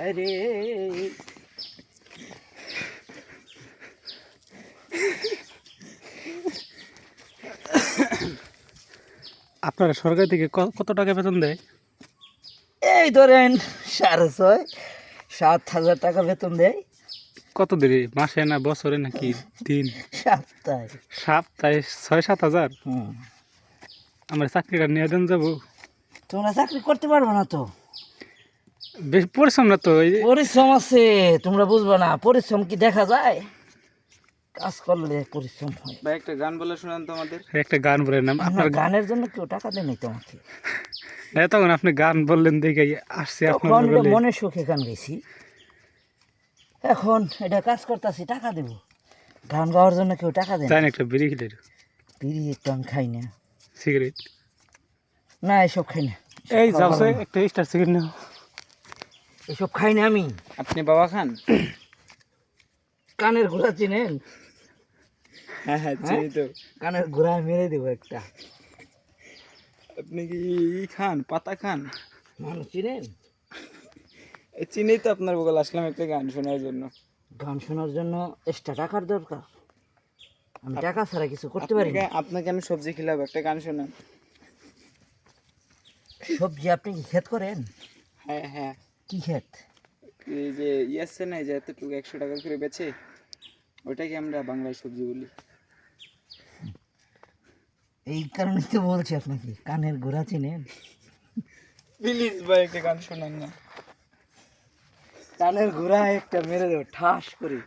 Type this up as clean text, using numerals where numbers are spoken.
আরে আপনারা সরকার থেকে কত টাকা বেতন দেয়? এই ধরেন 6,500-7,000 টাকা বেতন দেয় কত দিনে, মাসে না বছরে নাকি দিন? সপ্তাহে। সপ্তাহে 6-7 হাজার? আমার চাকরিটা নিয়ে দেন যাবো। তোমরা চাকরি করতে পারবে না তো, বেশ পরিশ্রম না তো? এই যে পরিশ্রম আছে, তোমরা বুঝবে না। পরিশ্রম কি দেখা যায়? কাজ করলে পরিশ্রম হয়। ভাই একটা গান বলে শোনান তো আমাদের। একটা গান বলেন না না, আপনার। গানের জন্য কেউ টাকা দেয় নাই তোমাকে। তখন আপনি গান বললেন দেখে আসছে আপনার তখন বলে। মনের সুখে গান গেছি, এখন এটা কাজ করতেছি, টাকা দেব। গান গাওয়ার জন্য কেউ টাকা দেয় না। চাই না একটা বিড়ি খেলে? বিড়ি একটু আমি খাই না। সিগারেট? না, এসব খাই না। এই যাচ্ছে একটা স্টার সিগারেট নাও। এসব খাই না আমি। আপনি বাবা খান? কানের ঘোড়া চিনেন? হ্যাঁ হ্যাঁ চিনি তো। কানের ঘোড়া মেরে দেবো একটা। আপনি কি খান, পাতা খান? মানুষ চিনেন? এই চিনি তো, আপনার বগল আসলাম একটা গান শোনার জন্য। গান শোনার জন্য এক্সট্রা টাকার দরকার। আমি টাকা ছাড়া কিছু করতে পারি না। আপনাকে আমি সবজি খিলাবো, একটা গান শোনান। সবজি আপনি কি ক্ষেত করেন? হ্যাঁ হ্যাঁ। কি ক্ষেত? এই যে আছে না, যে এতটুকু 100 টাকা করে বেচে, ওইটাকে আমরা বাংলায় সবজি বলি। এই কারণেই তো বলছি আপনাকে, কানের ঘোড়া চিনেন? প্লিজ ভাই একটা গান শোনান না। কানের ঘোড়া একটা মেরে দেবো ঠাস করে।